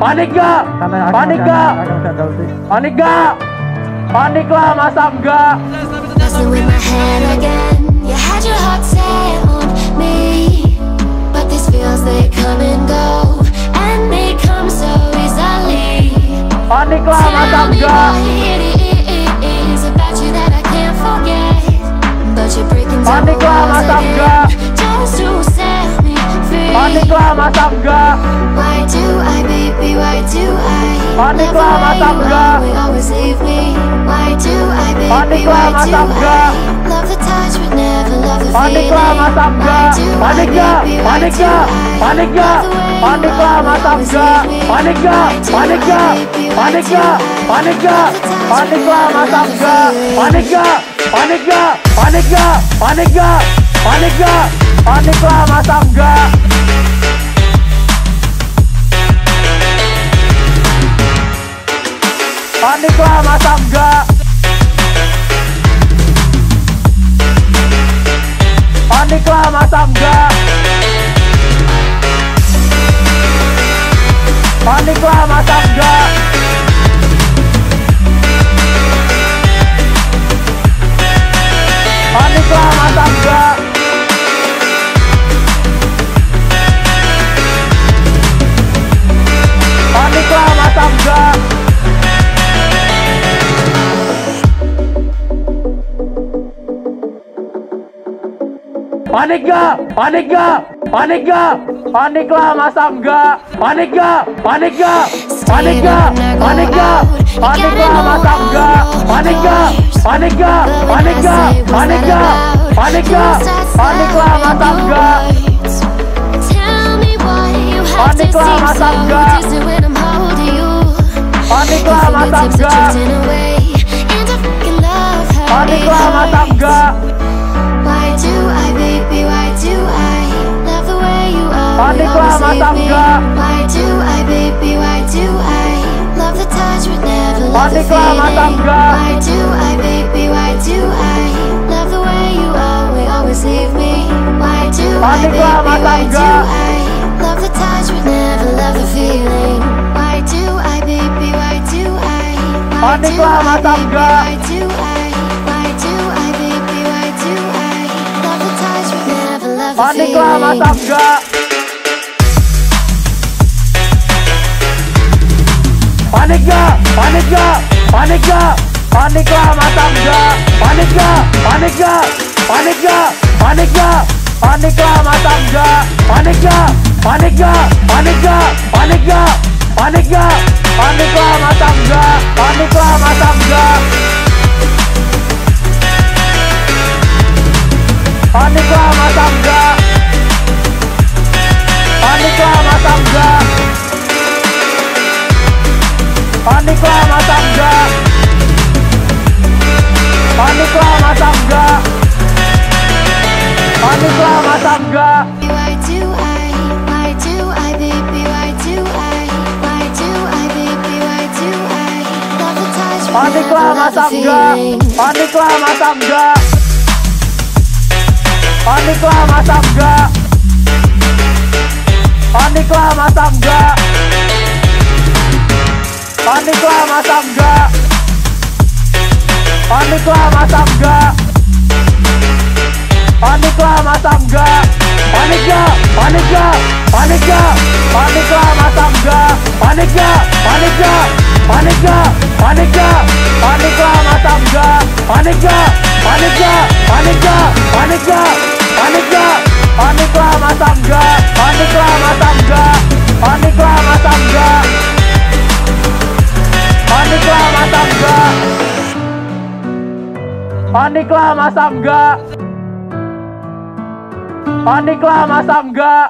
Panik gak? Panik gak? Panik gak? Panik lah, masa enggak? Messing with my hand again. You had your heart set on me, but these feels, they come and go, and they come so easily. Panik lah, masa enggak? Panik lah, masa enggak? Panik lah, masa enggak? Why do I, baby, why do I? Panik lah, masa enggak? Always leave me. Why do I, baby, Panik lah, why do masa enggak? I? Love the touch but never love the Panik lah, feeling. masa enggak? Panik gak? Panik gak? Panik gak? Panik lah, masa enggak? Panik gak? Panik gak? Panik gak? Panik gak? Panik lah, masa enggak? Panik gak? Panik gak? Panik gak? Panik gak? Panik gak? Panik lah, masa enggak? Panik lah, masa enggak? Panik lah, masa enggak? Panik lah, masa enggak? Panik lah, masa enggak? Panik lah, masa enggak? Panik gak? Panik gak? Panik gak? Panik lah, masa enggak? Panik gak? Panik gak? Panik gak? Panik gak? Panik lah, masa enggak? Panik gak? Panik gak? Panik gak? Panik gak? Panik gak? Panik lah, masa enggak? Panik lah, masa enggak? Panik lah, masa enggak? Panik lah, masa enggak? Why do I, baby, why do I love the way you are? Panik lah, masa enggak? Why do I, baby, why do I love the touch but never love the Panik lah, masa feeling? enggak? Why do I, baby, why do I love the way you always leave me? Why do I, Panik baby, lah, masa why do enggak? I love the touch but never love the feeling? Why do I, baby, why do I? Panik lah, masa enggak? Why do I? Why do I, baby, why do I love the touch but never love the Panik lah, feeling? masa enggak? Panik gak? Panik gak? Panik gak? Panik lah, masa enggak? Panik gak? Panik gak? Panik gak? Panik gak? Panik lah, masa enggak? Panik gak? Panik gak? Panik gak? Panik gak? Panik gak? Panik lah, masa enggak? Panik lah, masa enggak? Panik lah, masa enggak? Panik lah, masa enggak? Panik lah, masa enggak? Panik lah, masa enggak? Panik lah, masa enggak? Why do I, baby, why do I? Why do I, baby, why do I love the touch but Panik never lah, love masa the enggak? feeling? Panik lah, masa enggak? Panik lah, masa enggak? Panik lah, masa enggak? Panik lah, masa enggak? Panik lah, masa enggak? Panik lah, masa enggak? Panik gak? Panik gak? Panik gak? Panik lah, masa enggak? Panik gak? Panik gak? Panik gak? Panik gak? Panik lah, masa enggak? Panik gak? Panik gak? Panik gak? Panik gak? Panik gak? Panik lah, masa enggak? Panik lah, masa enggak? Panik lah, masa enggak? Panik lah, masa enggak? Panik lah, masa enggak? Panik lah, masa enggak?